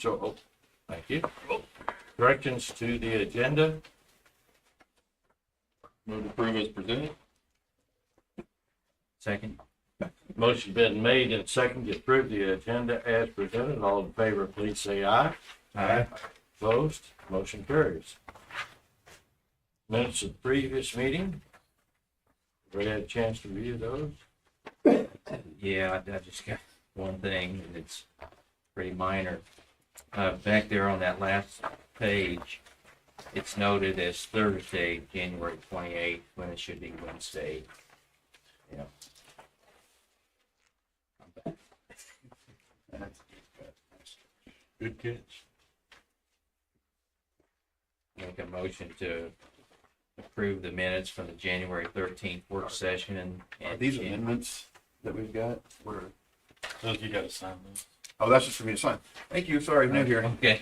So, thank you. Corrections to the agenda. Move to approve as presented. Second. Motion been made and seconded to approve the agenda as presented. All in favor, please say aye. Aye. Opposed? Motion carries. Minutes of the previous meeting. Everybody had a chance to review those? Yeah, I just got one thing, and it's pretty minor. Back there on that last page, it's noted as Thursday, January 28th, when it should be Wednesday. Yeah. Good catch. Make a motion to approve the minutes from the January 13th work session Are and these amendments that we've got? Where? Those you gotta sign those. Oh, that's just for me to sign. Thank you. Sorry, I'm new here. Okay.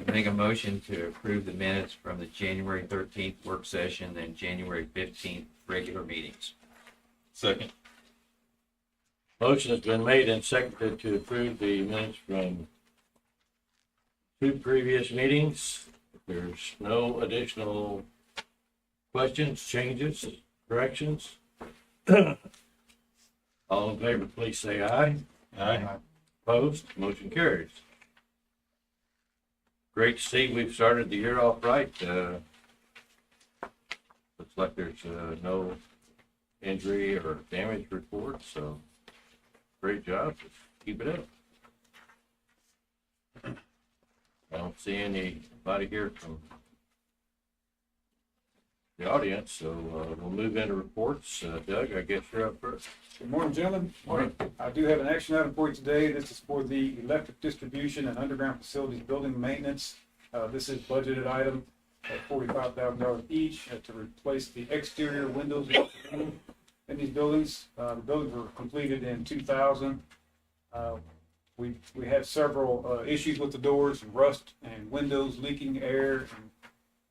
Make a motion to approve the minutes from the January 13th work session and January 15th regular meetings. Second. Motion has been made and seconded to approve the minutes from two previous meetings. If there's no additional questions, changes, corrections. All in favor, please say aye. Aye. Opposed? Motion carries. Great to see we've started the year off right. Looks like there's no injury or damage reports, so great job. Just keep it up. I don't see anybody here from the audience, so we'll move into reports. Doug, I guess you're up first. Good morning, gentlemen. Morning. I do have an action item for you today. This is for the electric distribution and underground facilities building maintenance. This is budgeted item at $45,000 each to replace the exterior windows in these buildings. The buildings were completed in 2000. We had several issues with the doors, rust and windows leaking air, and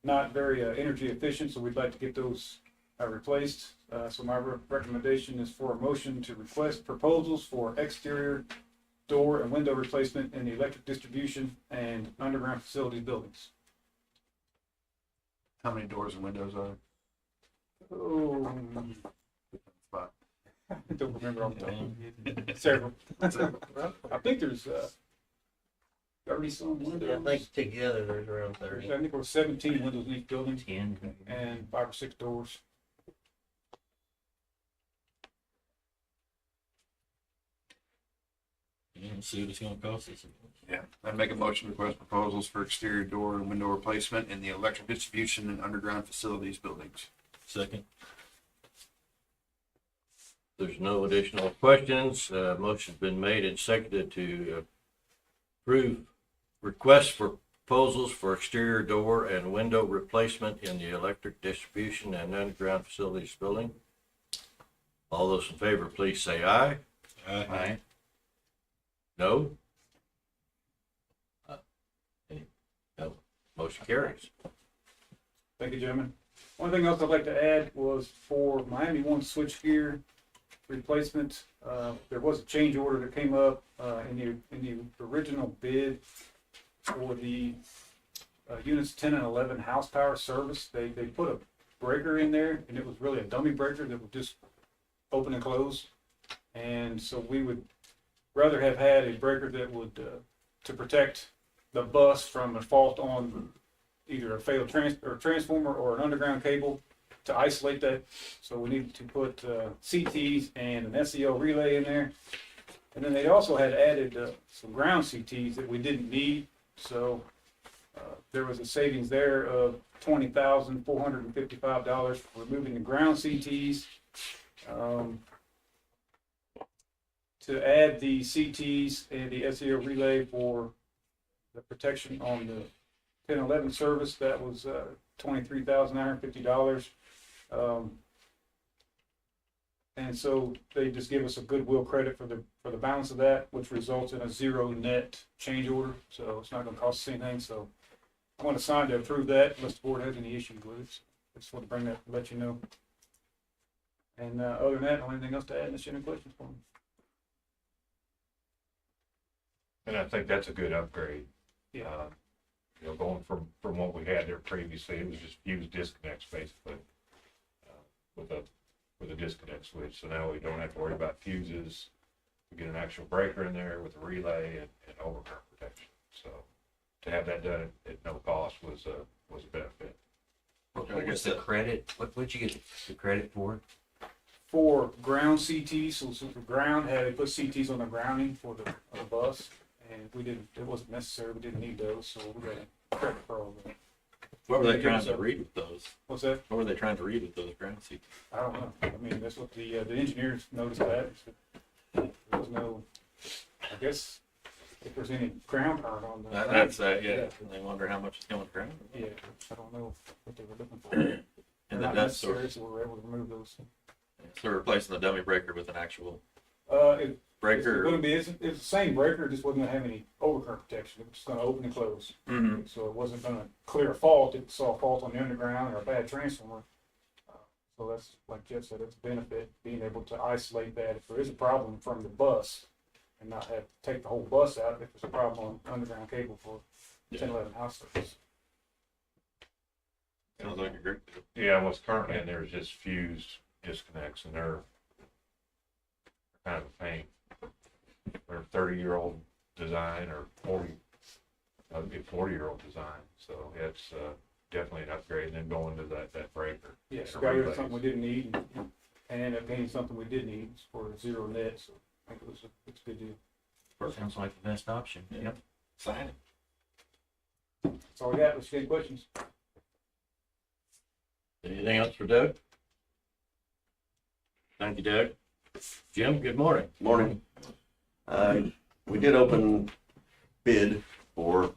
not very energy efficient, so we'd like to get those replaced. So my recommendation is for a motion to request proposals for exterior door and window replacement in the electric distribution and underground facility buildings. How many doors and windows are Oh, there? I don't remember all the time. Several. I think there's 30 some windows. Yeah, I think together there's around 30. I think we're 17 windows in each building 10. and 5 or 6 doors. See what it's gonna cost us. Yeah. I'd make a motion to request proposals for exterior door and window replacement in the electric distribution and underground facilities buildings. Second. There's no additional questions. Motion's been made and seconded to approve requests for proposals for exterior door and window replacement in the electric distribution and underground facilities building. All those in favor, please say aye. Aye. No? No. Motion carries. Thank you, gentlemen. One thing else I'd like to add was for Miami One switchgear replacement. There was a change order that came up in the original bid for the units 10 and 11 house power service. They put a breaker in there, and it was really a dummy breaker that would just open and close. And so we would rather have had a breaker that would to protect the bus from a fault on either a failed transformer or an underground cable, to isolate that. So we needed to put CTs and an SEO relay in there. And then they also had added some ground CTs that we didn't need. So there was a savings there of $20,455 for removing the ground CTs. To add the CTs and the SEO relay for the protection on the 1011 service, that was $23,950. And so they just give us a goodwill credit for the balance of that, which results in a zero net change order. So it's not going to cost us anything. So I want to sign to approve that unless the board has any issues with it. So I just want to bring that, let you know. And other than that, I don't have anything else to add unless you have any questions for me. And I think that's a good upgrade. Yeah. You know, going from what we had there previously, it was just fused disconnects basically, with a disconnect switch. So now we don't have to worry about fuses. We get an actual breaker in there with a relay and overcurrent protection. So to have that done at no cost was a benefit. What was the credit? What'd you get the credit for? For ground CTs, so for ground, they put CTs on the grounding for the bus, and it wasn't necessary, we didn't need those, so we got a credit for all of that. What were they Give trying us to a- read with those? What's that? What were they trying to read with those ground seats? I don't know. I mean, that's what the engineers noticed that. There was no, I guess, if there's any ground current on the. That's that, yeah. And they wonder how much is going to ground. Yeah, I don't know what they were looking for. And They're then not that's sort necessary, so we were able to remove those. so replacing the dummy breaker with an actual It's breaker. gonna be, it's the same breaker, it just wasn't gonna have any overcurrent protection. It was just gonna open and close. Mhm. So it wasn't gonna clear a fault. It saw a fault on the underground or a bad transformer. So that's, like Jeff said, it's a benefit, being able to isolate that if there is a problem from the bus and not have to take the whole bus out if there's a problem on underground cable for 10, 11 house service. Sounds like a great deal. Yeah, what's currently in there is just fused disconnects, and they're kind of a pain. They're 30-year-old design or 40-year-old design, so it's definitely an upgrade. And then going to that breaker. Yes, or got rid of relays. something we didn't need and ended up getting something we did need for zero net, so I think it's a good deal. Sounds like the best option. Yeah. Yep. Sign it. That's all I got. Let's get any questions. Anything else for Doug? Thank you, Doug. Jim, good morning. Morning. We did open bid for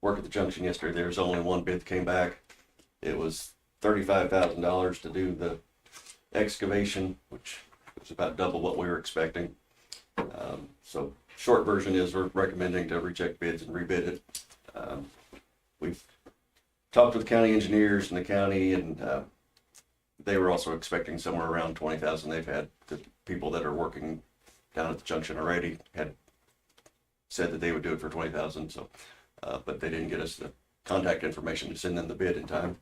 work at the junction yesterday. There's only one bid that came back. It was $35,000 to do the excavation, which was about double what we were expecting. So short version is we're recommending to reject bids and rebid it. We've talked with the county engineers and the county, and they were also expecting somewhere around 20,000. They've had the people that are working down at the junction already had said that they would do it for 20,000. So, but they didn't get us the contact information to send them the bid in time.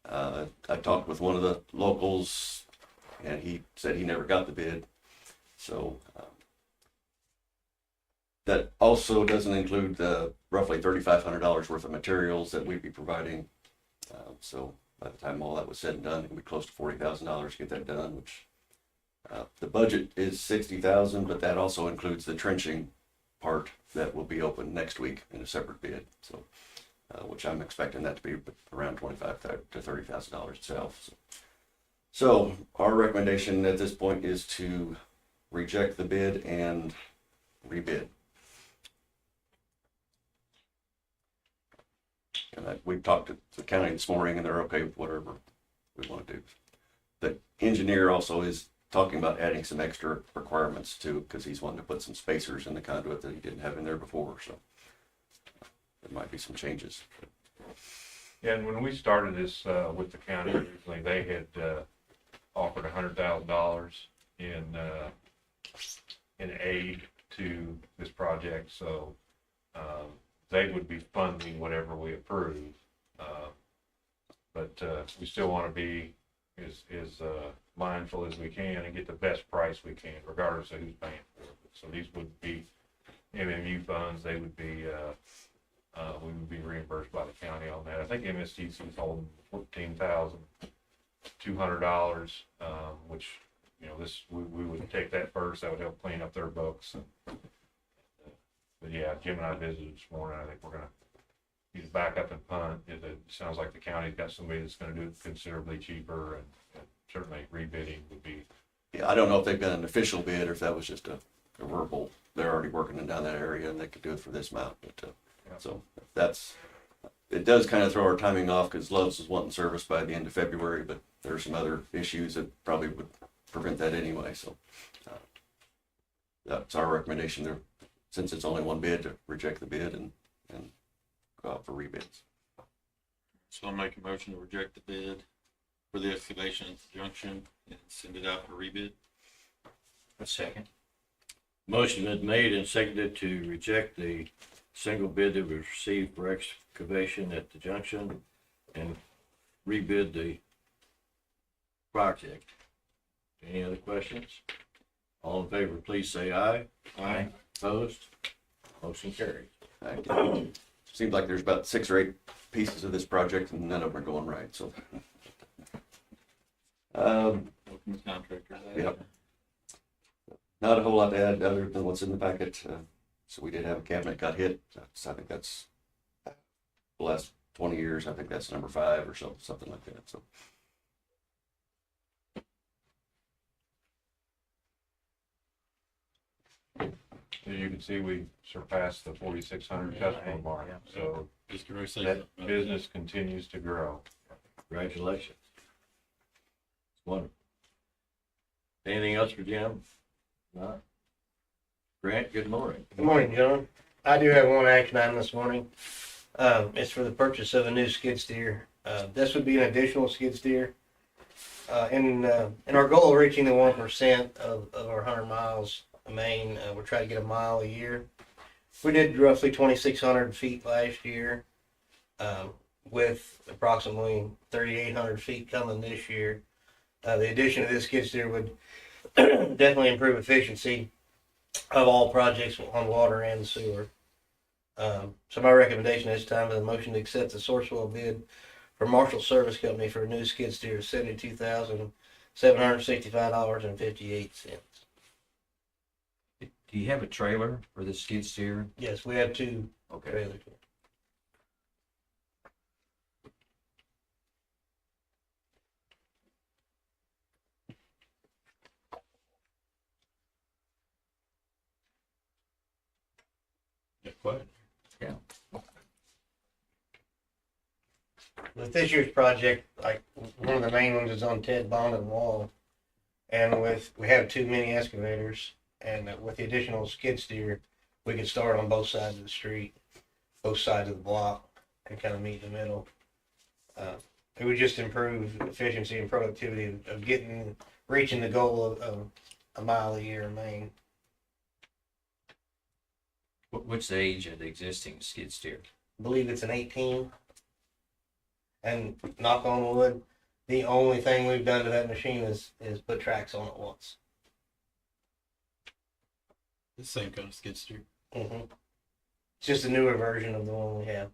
I talked with one of the locals, and he said he never got the bid. So that also doesn't include the roughly $3,500 worth of materials that we'd be providing. So by the time all that was said and done, it would be close to $40,000 to get that done, which the budget is $60,000, but that also includes the trenching part that will be open next week in a separate bid. So, which I'm expecting that to be around $25,000 to $30,000 itself. So our recommendation at this point is to reject the bid and rebid. And we've talked to the county this morning, and they're okay with whatever we want to do. The engineer also is talking about adding some extra requirements too, because he's wanting to put some spacers in the conduit that he didn't have in there before. So there might be some changes. Yeah, and when we started this with the county originally, they had offered $100,000 in aid to this project. So they would be funding whatever we approve, but we still want to be as mindful as we can and get the best price we can, regardless of who's paying for it. So these would be MMU funds. They would be we would be reimbursed by the county on that. I think MSTC is holding $14,200, which, you know, we would take that first. That would help clean up their books. But yeah, Jim and I visited this morning. I think we're gonna either back up and punt. It sounds like the county's got somebody that's gonna do it considerably cheaper, and certainly rebidding would be. Yeah, I don't know if they've got an official bid or if that was just a verbal. They're already working in down that area, and they could do it for this amount. But Yeah. so it does kind of throw our timing off because Love's is wanting service by the end of February, but there are some other issues that probably would prevent that anyway. So that's our recommendation there, since it's only one bid, to reject the bid and go out for rebids. So I'll make a motion to reject the bid for the excavation at the junction and send it out for rebid. A second. Motion been made and seconded to reject the single bid that was received for excavation at the junction and rebid the project. Any other questions? All in favor, please say aye. Aye. Opposed? Motion carried. Seems like there's about 6 or 8 pieces of this project and none of them are going right, so. Welcome to contractors. Yep. Not a whole lot to add other than what's in the packet. So we did have a cabinet got hit. I think that's the last 20 years. I think that's number 5 or so, something like that. So As you can see, we surpassed the 4,600 customer mark, Yeah. so Just gonna say that something. business continues to grow. Congratulations. It's wonderful. Anything else for Jim? No? Grant, good morning. Good morning, John. I do have one action item this morning. It's for the purchase of a new skid steer. This would be an additional skid steer. In our goal of reaching the 1% of our 100 miles of main, we're trying to get a mile a year. We did roughly 2,600 feet last year, with approximately 3,800 feet coming this year. The addition of this skid steer would definitely improve efficiency of all projects on water and sewer. So my recommendation this time is a motion to accept the Sourcewell bid for Marshall Service Company for a new skid steer of $72,765.58. Do you have a trailer for the skid steer? Yes, we have 2 Okay. trailers. Yeah, quiet. With this year's project, like one of the main ones is on Ted Bonded Wall, and we have 2 mini excavators, and with the additional skid steer, we could start on both sides of the street, both sides of the block, and kind of meet in the middle. It would just improve efficiency and productivity of reaching the goal of a mile a year in Maine. What's the age of the existing skid steer? I believe it's an 18. And knock on wood, the only thing we've done to that machine is put tracks on it once. The same kind of skid steer. Mm-hmm. It's just a newer version of the one we have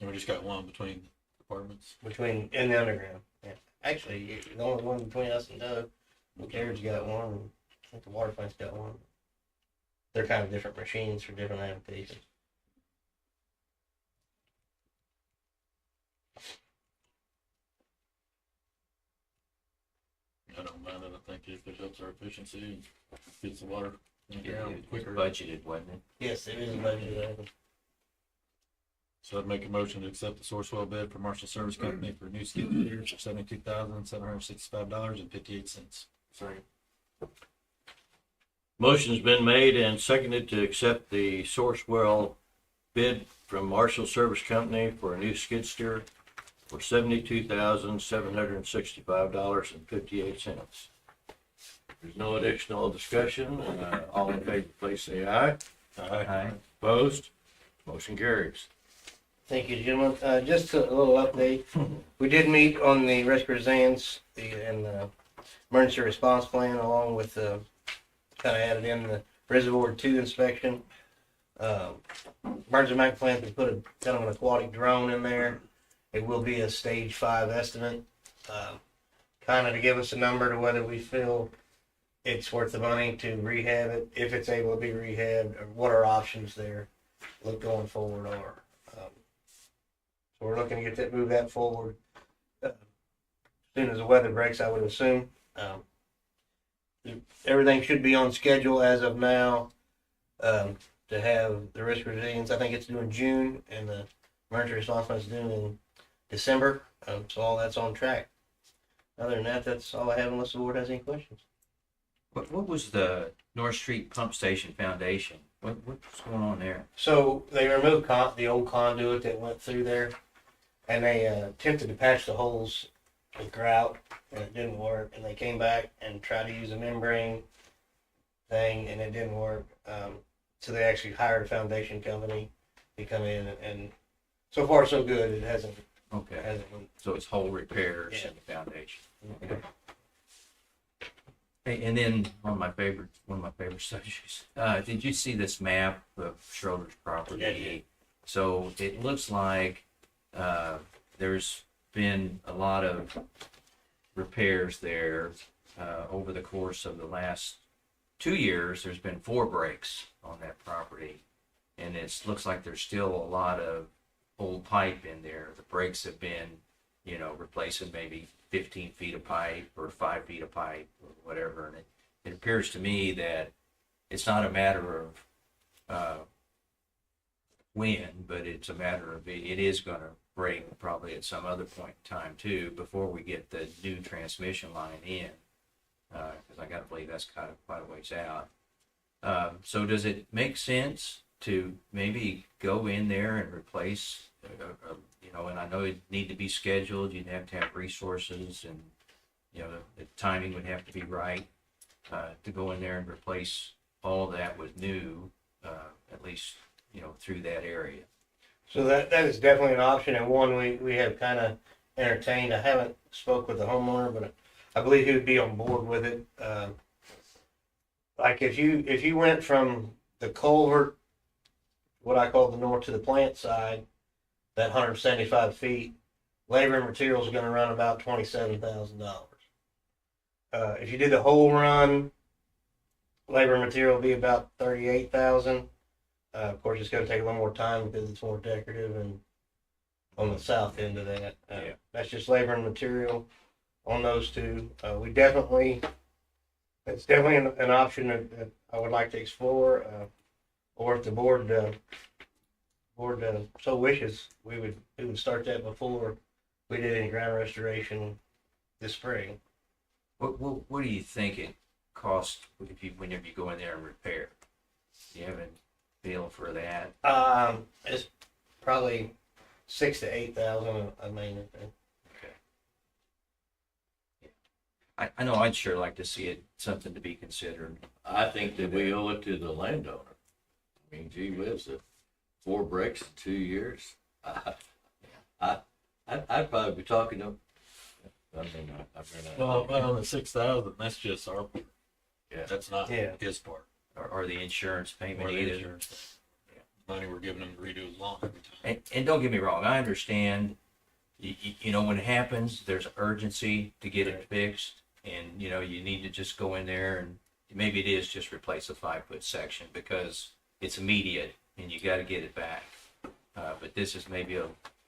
And we just got one between apartments. in the underground. Yeah. Actually, the only one between us and Doug. Garrett's got one. And I think the water plant's got one. They're kind of different machines for different applications. I don't mind it. I think if it helps our efficiency and gets the water in the It ground was quicker. budgeted, wasn't it? Yes, it is a budget item. So I'd make a motion to accept the Sourcewell bid for Marshall Service Company for new skid steers for $72,765.58. Sorry. Motion's been made and seconded to accept the Sourcewell bid from Marshall Service Company for a new skid steer for $72,765.58. There's no additional discussion. All in favor, please say aye. Aye. Opposed? Motion carries. Thank you, gentlemen. Just a little update. We did meet on the rescue resilience and the emergency response plan, along with kind of added in the Reservoir 2 inspection. Emergency Mac plan to put a kind of an aquatic drone in there. It will be a stage 5 estimate, kind of to give us a number to whether we feel it's worth the money to rehab it, if it's able to be rehabbed, or what our options there look going forward are. So we're looking to move that forward as soon as the weather breaks, I would assume. Everything should be on schedule as of now to have the risk resilience. I think it's due in June, and the emergency response plan is due in December. So all that's on track. Other than that, that's all I have unless the board has any questions. What was the North Street Pump Station Foundation? What's going on there? So they removed the old conduit that went through there, and they attempted to patch the holes with grout, and it didn't work. And they came back and tried to use a membrane thing, and it didn't work. So they actually hired a foundation company to come in, and so far so good. It hasn't Okay, so it's whole repairs Yeah. and the foundation. Okay. Hey, and then one of my favorite subjects. Did you see this map of Schroeder's property? Yeah, I did. So it looks like there's been a lot of repairs there over the course of the last 2 years. There's been 4 breaks on that property, and it looks like there's still a lot of old pipe in there. The breaks have been, replacing maybe 15 feet of pipe or 5 feet of pipe or whatever. And it appears to me that it's not a matter of when, but it's a matter of it is going to break probably at some other point in time too before we get the new transmission line in. Because I got to believe that's kind of quite a ways out. So does it make sense to maybe go in there and replace, and I know it need to be scheduled, you'd have to have resources, and, the timing would have to be right, to go in there and replace all that with new, at least, through that area. So that is definitely an option, and one we have kind of entertained. I haven't spoke with the homeowner, but I believe he would be on board with it. Like if you went from the culvert, what I call the north to the plant side, that 175 feet, labor and materials is going to run about $27,000. If you did the whole run, labor and material will be about $38,000. Of course, it's going to take a little more time because it's more decorative and on the south end of that. Yeah. That's just labor and material on those two. It's definitely an option that I would like to explore. Or if the board so wishes, we would start that before we did any ground restoration this spring. What do you think it costs whenever you go in there and repair? Do you have a feel for that? It's probably 6,000 to 8,000 a maintenance. Okay. Yeah. I know I'd sure like to see it, something to be considered. I think that we owe it to the landowner. I mean, gee whiz, 4 breaks in 2 years. I'd probably be talking to. Well, on the 6,000, that's just our part. Yeah. That's not Yeah. his part. Or the insurance payment Or the either. insurance. Money we're giving him to redo his lawn every time. And don't get me wrong, I understand, when it happens, there's urgency to get it fixed. And, you need to just go in there and maybe it is just replace a 5-foot section because it's immediate and you got to get it back. But this is maybe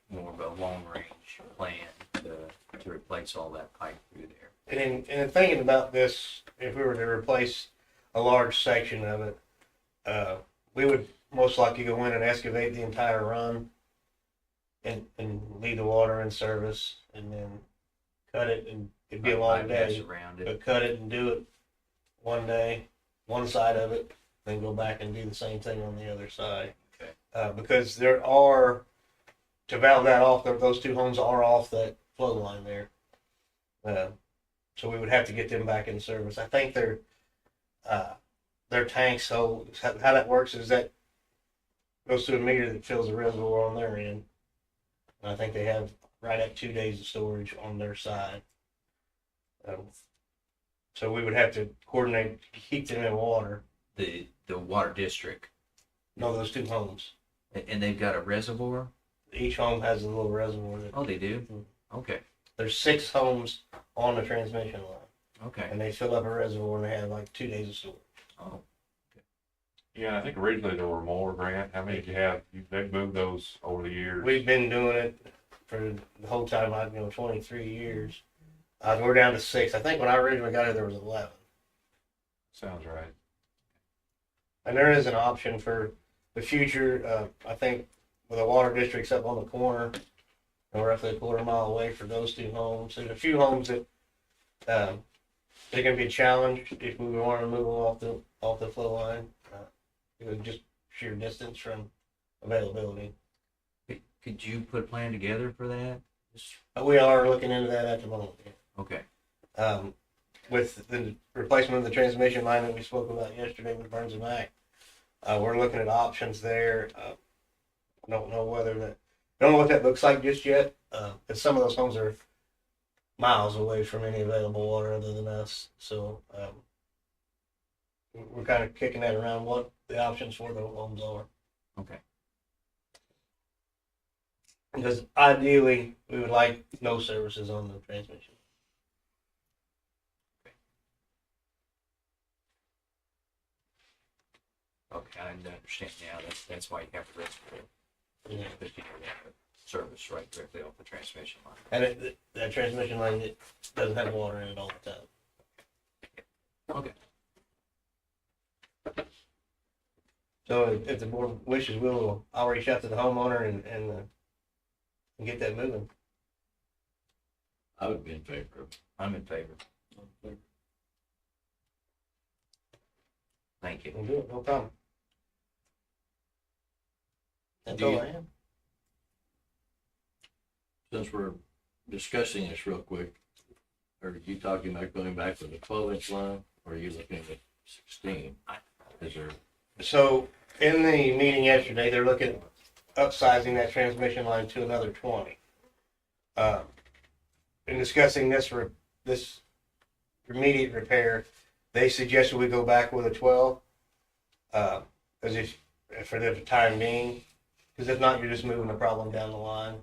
more of a long range plan to replace all that pipe through there. And in thinking about this, if we were to replace a large section of it, we would most likely go in and excavate the entire run and leave the water in service and then cut it, and it'd be a long Bypass day, around it. but cut it and do it one day, one side of it, then go back and do the same thing on the other side. Okay. Because there are, to valve that off, those 2 homes are off that flow line there. So we would have to get them back in service. I think their tanks, so how that works is that goes to a meter that fills the reservoir on their end. And I think they have right at 2 days of storage on their side. So we would have to coordinate to keep them in water. The water district, No, those 2 homes. and they've got a reservoir. Each home has a little reservoir. Oh, they do. Mhm. Okay. There's 6 homes on the transmission line, Okay. and they fill up a reservoir and they have like 2 days of storage. Oh, Yeah, I think originally there were more, Grant. How many did you have? They've moved those over the years. We've been doing it for the whole time I've been 23 years. We're down to 6. I think when I originally got here, there was 11. Sounds right. And there is an option for the future. I think with the water districts up on the corner, and roughly a quarter mile away for those 2 homes. There's a few homes that they're going to be a challenge if we want to move them off the flow line. It was just sheer distance from availability. could you put a plan together for that? We are looking into that at the moment. Okay. with the replacement of the transmission line that we spoke about yesterday with Burns and Mac, we're looking at options there. Don't know don't know what that looks like just yet. But some of those homes are miles away from any available water other than us. So we're kind of kicking that around what the options for those homes are. Okay. Because ideally, we would like no services on the transmission. Okay, I understand now. That's why you have the risk for it. Yeah. Because you have the service right directly off the transmission line. And that transmission line, it doesn't have water in it all the time. Okay. So if the board wishes, I'll reach out to the homeowner and get that moving. I would be in favor of it. I'm in favor. Thank you. We'll do it, no problem. That's Do all you- I have. Since we're discussing this real quick, are you talking about going back with a 12-inch line, or are you looking at 16? Is there, So in the meeting yesterday, they're looking at upsizing that transmission line to another 20. In discussing this immediate repair, they suggested we go back with a 12, for the time being, because if not, you're just moving the problem down the line.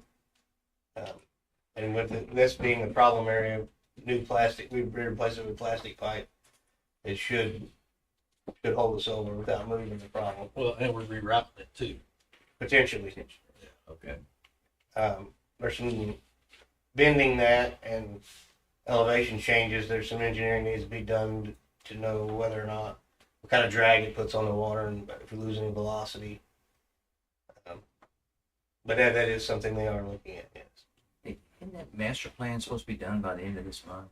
And with this being the problem area, new plastic, we replace it with plastic pipe. It should hold us over without moving the problem, Well, and we're rerouting it too. potentially. okay. There's some bending that and elevation changes. There's some engineering needs to be done to know whether or not what kind of drag it puts on the water and if we lose any velocity. But that is something they are looking at, yes. Isn't that master plan supposed to be done by the end of this month?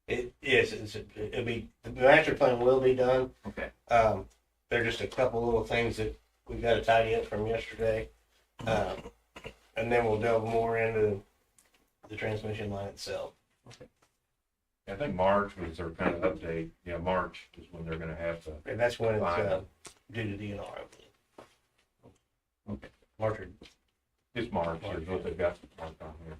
It'll be, the master plan will be done. Okay. There are just a couple little things that we've got to tidy up from yesterday. And then we'll delve more into the transmission line itself. I think March was their kind of update. Yeah, March is when they're gonna have to. And that's when it's Fine. due to DNR, I believe. Okay. March or It's March is what they've got marked on here.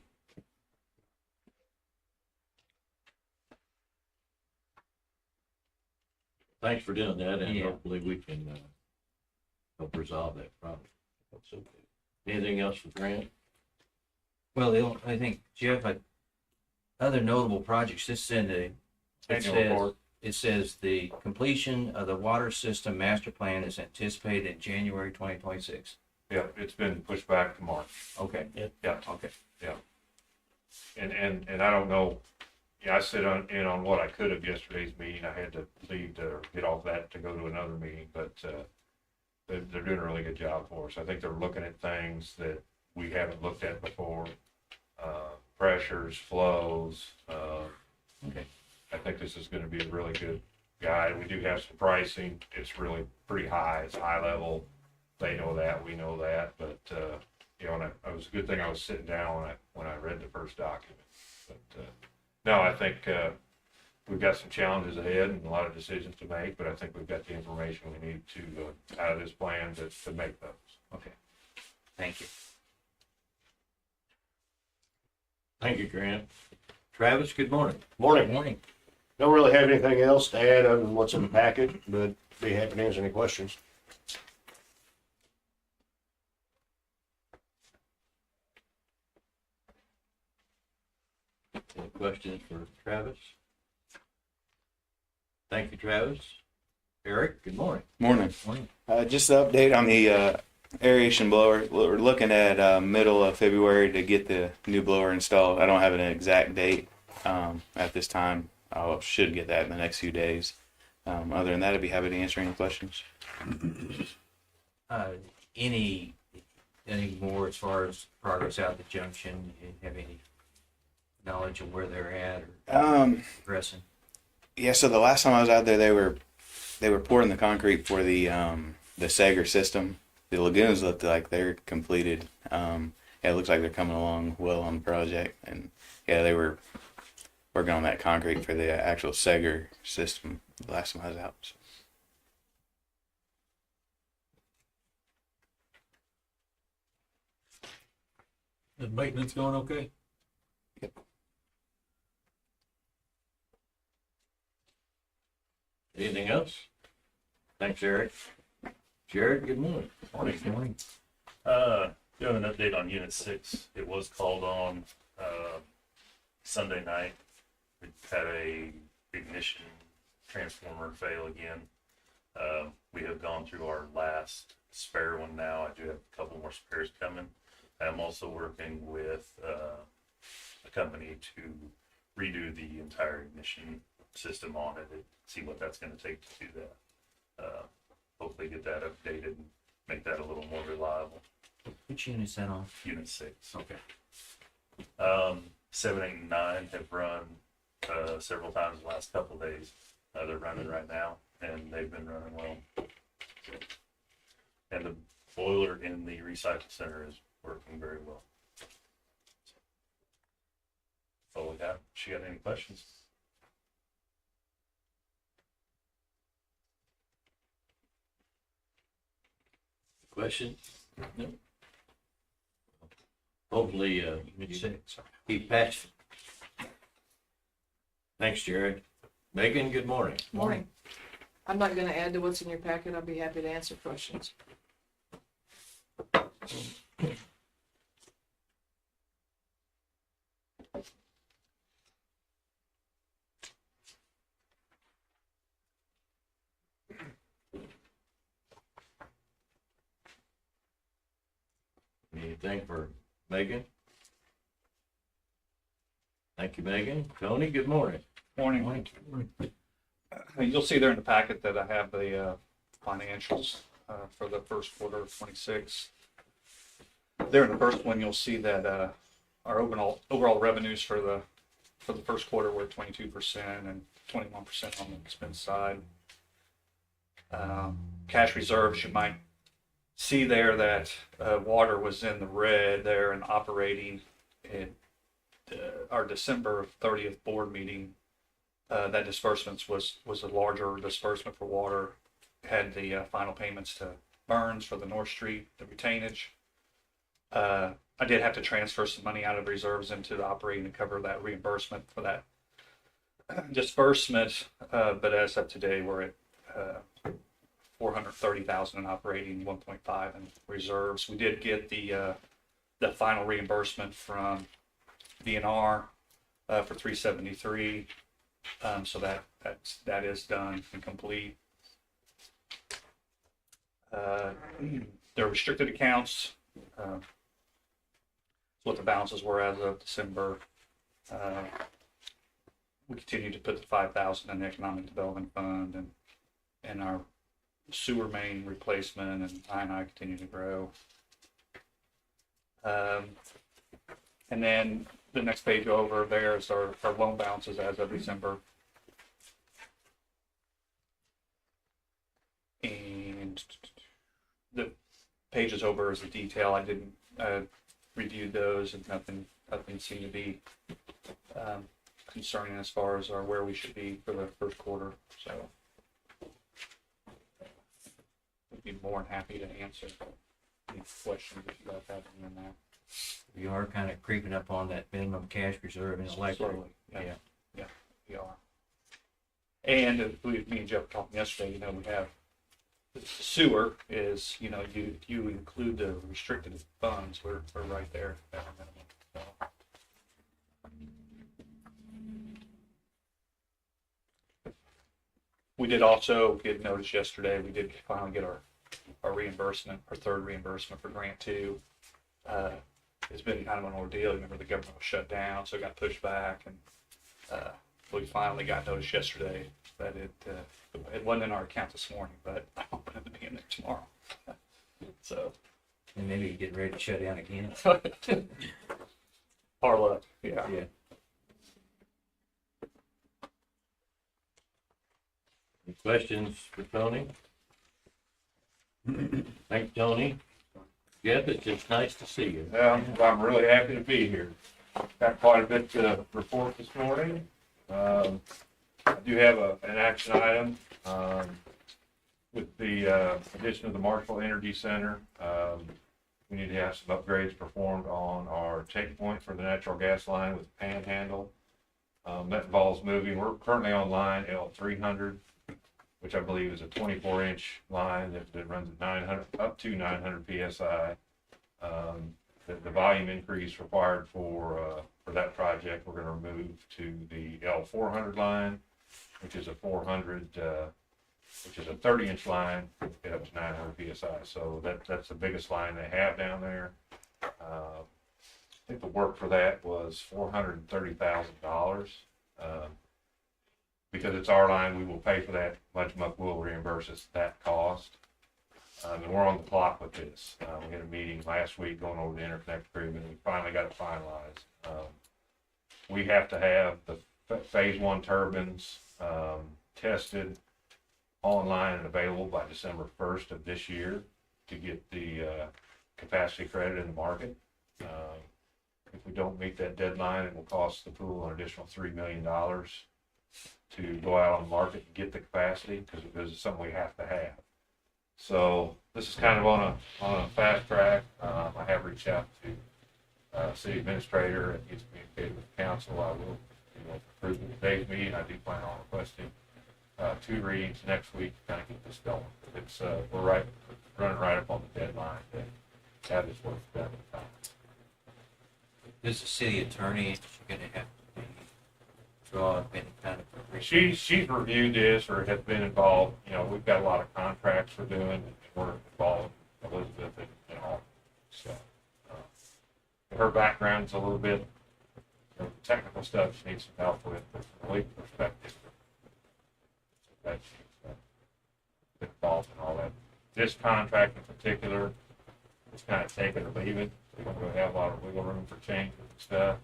Thanks for doing that, and Yeah. hopefully we can help resolve that problem. Anything else for Grant? Well, I think, Jeff, other notable projects, this is in the, Annual report. it says the completion of the water system master plan is anticipated in January 2026. Yeah, it's been pushed back to March. Okay. Yeah. Okay. And I don't know, yeah, I sit in on what I could have yesterday's meeting. I had to leave to get off that to go to another meeting, but they're doing a really good job for us. I think they're looking at things that we haven't looked at before, pressures, flows. Okay. I think this is gonna be a really good guide. We do have some pricing. It's really pretty high. It's high level. They know that, we know that, but, you know, and it was a good thing I was sitting down when I read the first document. But, no, I think, we've got some challenges ahead and a lot of decisions to make, but I think we've got the information we need to, out of this plan to make those. Okay. Thank you. Thank you, Grant. Travis, good morning. Morning. Morning. Don't really have anything else to add other than what's in the packet, but be happy to answer any questions. Any questions for Travis? Thank you, Travis. Eric, good morning. Morning. Morning. Just an update on the aeration blower. We're looking at middle of February to get the new blower installed. I don't have an exact date at this time. I should get that in the next few days. Other than that, I'd be happy to answer any questions. Any more as far as progress out the junction? You have any knowledge of where they're at or progressing? Yeah. So the last time I was out there, they were pouring the concrete for the Sager system. The lagoons look like they're completed. Yeah, it looks like they're coming along well on the project, and yeah, they were working on that concrete for the actual Sager system the last time I was out. So. Is maintenance going okay? Anything else? Thanks, Eric. Jared, good morning. Morning. Doing an update on Unit 6. It was called on Sunday night. We had a ignition transformer fail again. We have gone through our last spare one now. I do have a couple more spares coming. I'm also working with a company to redo the entire ignition system on it and see what that's going to take to do that. Hopefully get that updated and make that a little more reliable. Which unit is that on? Unit 6. Okay. 7, 8, and 9 have run several times the last couple of days. They're running right now, and they've been running well. And the boiler in the recycle center is working very well. That's all we got. She got any questions? Question? No. Hopefully, Unit 6. he passed. Thanks, Jared. Megan, good morning. Morning. I'm not gonna add to what's in your packet. I'll be happy to answer questions. Anything for Megan? Thank you, Megan. Tony, good morning. Morning. You'll see there in the packet that I have the financials for the first quarter of 26. There in the first one, you'll see that our overall revenues for the first quarter were 22% and 21% on the expense side. Cash reserves, you might see there that water was in the red there and operating. Our December 30th board meeting, that disbursements was a larger disbursement for water. Had the final payments to Burns for the North Street, the retainage. I did have to transfer some money out of reserves into the operating to cover that reimbursement for that disbursement. But as of today, we're at $430,000 in operating, 1.5 in reserves. We did get the final reimbursement from DNR for $373. So that is done and complete. Their restricted accounts, what the balances were as of December. We continue to put the $5,000 in the Economic Development Fund, and our sewer main replacement and I continue to grow. And then the next page over there is our loan balances as of December. And the pages over is the detail. I didn't review those, and nothing seemed to be concerning as far as where we should be for the first quarter. So I'd be more than happy to answer any questions if you guys have any on that. We are kind of creeping up on that minimum cash reserve in electric. Slowly, yeah, we are. And me and Jeff were talking yesterday, we have the sewer is, you include the restricted funds, we're right there at our minimum. So. We did also get notice yesterday, we did finally get our reimbursement, our third reimbursement for Grant 2. It's been kind of an ordeal. Remember, the government was shut down, so it got pushed back, and we finally got notice yesterday that it wasn't in our account this morning, but I'm hoping it to be in there tomorrow. So, And maybe you're getting ready to shut down again. our luck, yeah. Any questions for Tony? Thanks, Tony. Jeff, it's just nice to see you. I'm really happy to be here. Got quite a bit to report this morning. I do have an action item, with the, addition of the Marshall Energy Center. We need to have some upgrades performed on our take point for the natural gas line with Panhandle. That involves moving, we're currently on line L300, which I believe is a 24-inch line that runs at 900, up to 900 PSI. The volume increase required for that project, we're going to move to the L400 line, which is a 30-inch line, get up to 900 PSI. So that's the biggest line they have down there. I think the work for that was $430,000. Because it's our line, we will pay for that. Mudgemuck will reimburse us that cost. And we're on the clock with this. We had a meeting last week going over the interconnect agreement. We finally got it finalized. We have to have the phase 1 turbines tested, online and available by December 1st of this year to get the capacity credit in the market. If we don't meet that deadline, it will cost the pool an additional $3 million to go out on the market and get the capacity, because it's something we have to have. So this is kind of on a fast track. I have reached out to city administrator, and he's communicated with council. I will, approve today's meeting. I do plan on requesting 2 readings next week to kind of get this going. It's we're running right up on the deadline to have this work done in time. Is the city attorney going to have to draw up any kind of agreement? She's reviewed this or has been involved. We've got a lot of contracts we're doing, and we're involved, Elizabeth, and all. So her background's a little bit technical stuff she needs some help with, but from a legal perspective, that she's been involved in all that. This contract in particular, it's kind of take it or leave it. We don't really have a lot of wiggle room for changes and stuff.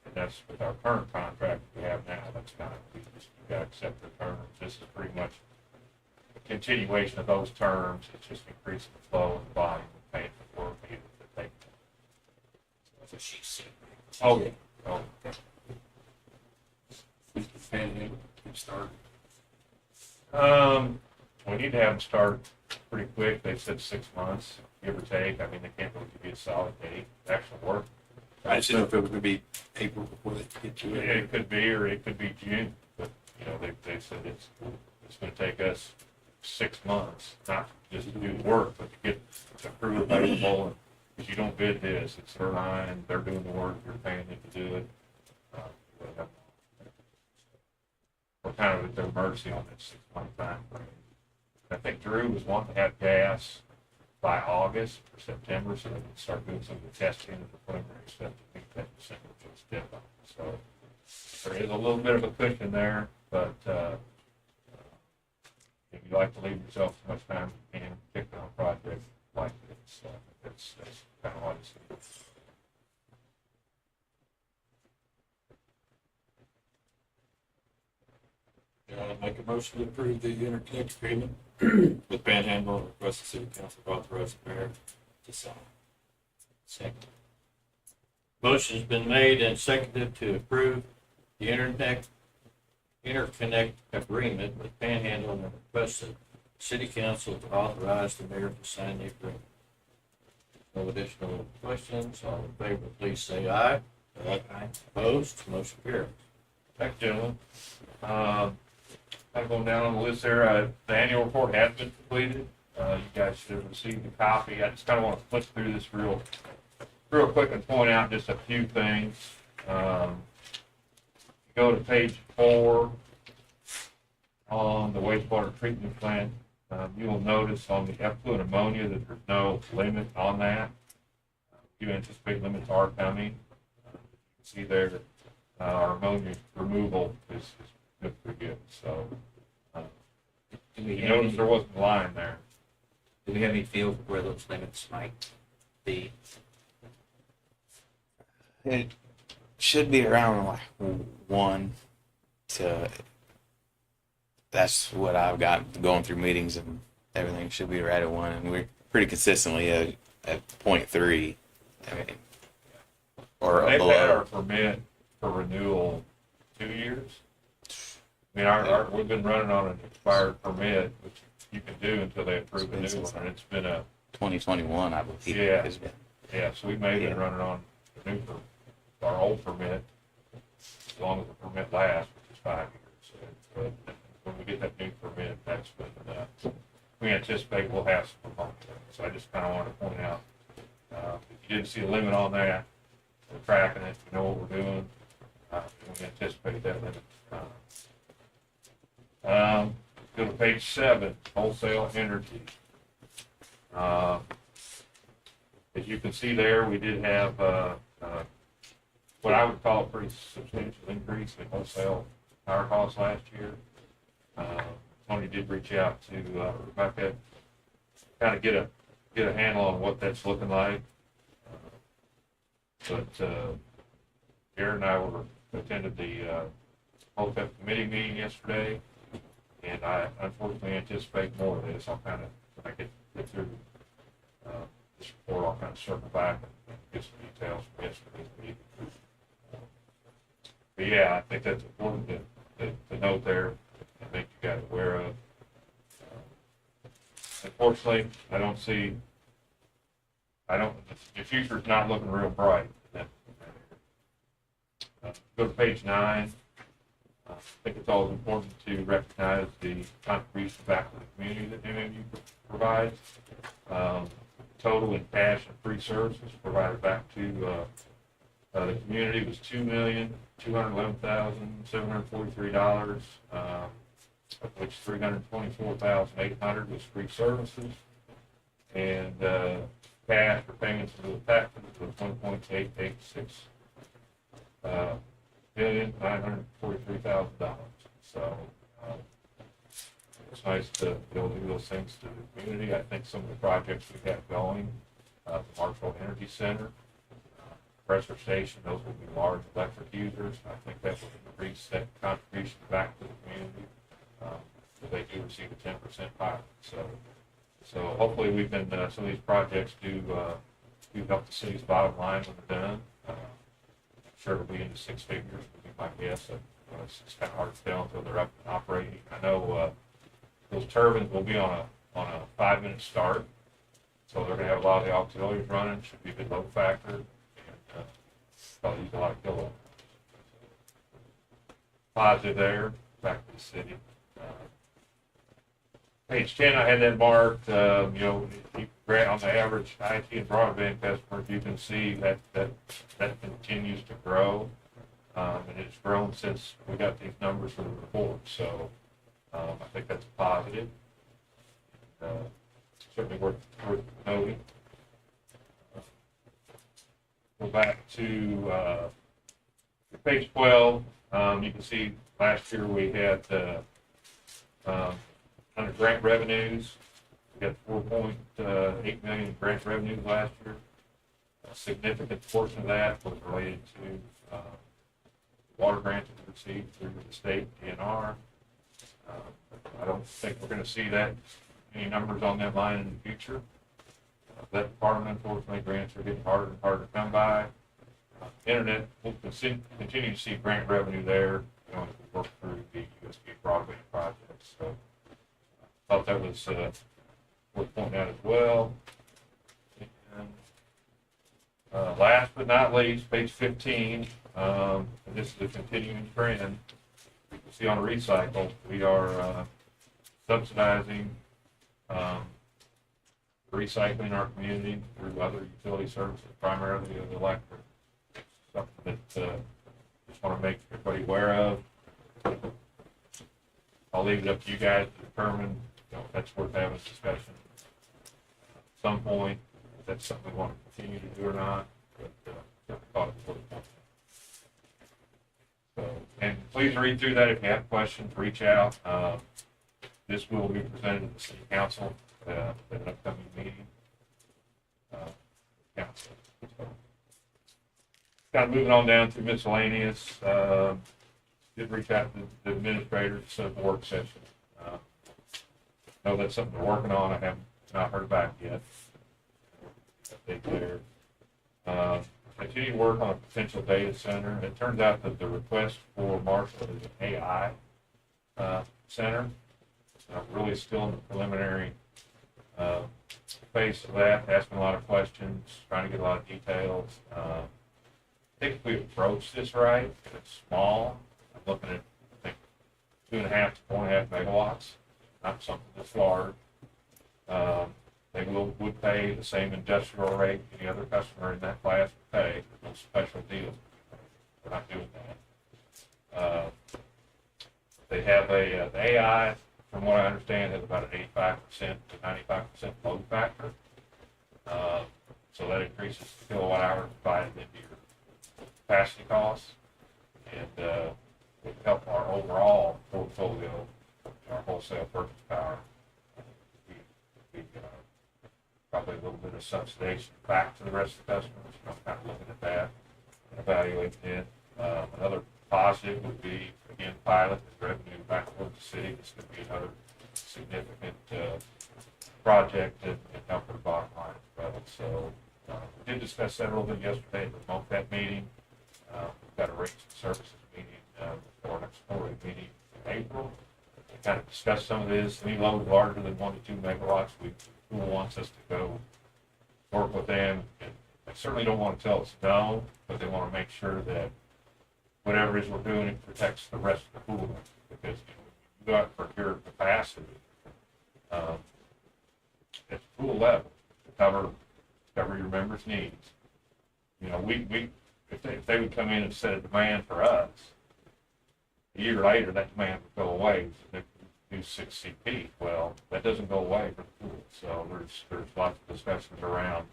And that's with our current contract we have now. That's kind of, we got to accept the terms. This is pretty much a continuation of those terms. It's just increasing the flow and the volume of paying for work needed to take. So she's Oh, we need to have them start pretty quick. They said 6 months, give or take. I mean, they can't really give you a solid date. Actual work. I just didn't know if it was going to be April before they get to it. It could be, or it could be June. But they said it's going to take us 6 months, not just to do the work, but to get the crew available. And if you don't bid this, it's their line. They're doing the work. You're paying them to do it. We're kind of at their mercy on that 6 month time frame. I think Drew was wanting to have gas by August or September, so they can start doing some of the testing and the preliminary stuff to meet that December 1st deadline. So there is a little bit of a cushion there, but if you like to leave yourself as much time as you can, particularly on a project like this, that's kind of what it's. Make a motion to approve the interconnect agreement with Panhandle and request the city council to authorize the mayor to sign. second. Motion's been made and seconded to approve the interconnect agreement with Panhandle and request the city council to authorize the mayor to sign the agreement. No additional questions. All in favor, please say aye. Aye. Opposed? Motion carries. Thanks, gentlemen. Kind of going down on the list there, the annual report has been completed. You guys should have received a copy. I just kind of want to flip through this real quick and point out just a few things. Go to page 4 on the wastewater treatment plant. You will notice on the effluent ammonia that there's no limit on that. You anticipate limits are coming. You can see there that our ammonia removal is pretty good. So you notice there wasn't a line there. Do we have any feel for where those limits might be? It should be around like 1 to. That's what I've got going through meetings and everything. Should be right at 1, and we're pretty consistently at 0.3. I mean, or They've had below. our permit for renewal 2 years. I mean, we've been running on an expired permit, which you can do until they approve a new one, and it's been a, 2021, I believe. Yeah. has been. yeah, so we may have been running on the new, our old permit, as long as the permit lasts, which is 5 years. But when we get that new permit, that's when, we anticipate we'll have some components. So I just kind of wanted to point out, if you didn't see a limit on that, we're tracking it, we know what we're doing, and we anticipate that limit. Go to page 7, wholesale energy. As you can see there, we did have what I would call a pretty substantial increase in wholesale power costs last year. Tony did reach out to Rebecca, kind of get a handle on what that's looking like. But Jared and I attended the wholesale committee meeting yesterday, and I unfortunately anticipate more of this. I'll kind of, when I get through this report, I'll kind of circle back and get some details from yesterday's meeting. But yeah, I think that's important to note there. I think you got aware of. Unfortunately, the future's not looking real bright. Go to page 9. I think it's always important to recognize the contribution back to the community that MMU provides. Total in cash and free services provided back to the community was $2,211,743, of which $324,800 was free services, and cash for payments to the taxes was $1.886 So it's nice to be able to do those things to the community. I think some of the projects we have going, the Marshall Energy Center, compressor station, those will be large electric users. I think that will increase that contribution back to the community. So they do receive a 10% pilot. So hopefully we can, some of these projects do help the city's bottom line when they're done. I'm sure it'll be into 6 figures, would be my guess. It's kind of hard to tell until they're up and operating. I know those turbines will be on a 5-minute start, so they're going to have a lot of the auxiliaries running. Should be a good load factor, and probably use a lot of kilowatt. Positive there. Back to the city. Page 10, I had that marked. On the average IT and broadband customers, you can see that continues to grow, and it's grown since we got these numbers for the report. So I think that's positive. Certainly worth noting. Go back to page 12. You can see last year we had under grant revenues, we got 4.8 million in grant revenues last year. A significant portion of that was related to water grants that we received through the state DNR. I don't think we're going to see any numbers on that line in the future. That department, unfortunately, grants are getting harder and harder to come by. Internet, we'll continue to see grant revenue there as we work through the USB broadband projects. So I thought that was worth pointing out as well. And last but not least, page 15, and this is a continuing trend. You can see on recycle, we are subsidizing recycling in our community through other utility services, primarily the electric. Something that just want to make everybody aware of. I'll leave it up to you guys to determine if that's worth having a discussion at some point, if that's something we want to continue to do or not. But I thought it was worth it. So, and please read through that. If you have questions, reach out. This will be presented to the city council at an upcoming meeting. Council. So, kind of moving on down to miscellaneous. Did reach out to the administrator to set up a work session. Know that's something we're working on. I have not heard back yet. Update there. continue to work on a potential data center. It turns out that the request for Marshall is an AI center. Really still in the preliminary phase of that, asking a lot of questions, trying to get a lot of details. I think if we approach this right, and it's small, I'm looking at, I think, 2.5 to 4.5 megawatts, not something that's large. They would pay the same industrial rate any other customer in that class would pay. No special deals. We're not doing that. They have the AI, from what I understand, has about an 85% to 95% load factor. So that increases the kilowatt hour divided into your capacity costs, and would help our overall portfolio, our wholesale purchase power. We probably a little bit of subsidization back to the rest of the customers. I'm kind of looking at that and evaluating it. Another positive would be, again, pilot and revenue back towards the city. This could be another significant project and help with the bottom line as well. So we did discuss that a little bit yesterday at the MOPEP meeting. We've got a rates and services meeting for our next quarterly meeting in April. We kind of discussed some of this. Any load larger than 1 to 2 megawatts, who wants us to go work with them. And they certainly don't want to tell us no, but they want to make sure that whatever it is we're doing, it protects the rest of the pool. Because you go out and procure capacity at the pool level to cover your members' needs. You know, if they would come in and set a demand for us, a year later that demand would go away. They do 6 CP. Well, that doesn't go away for the pool. So there's lots of discussions around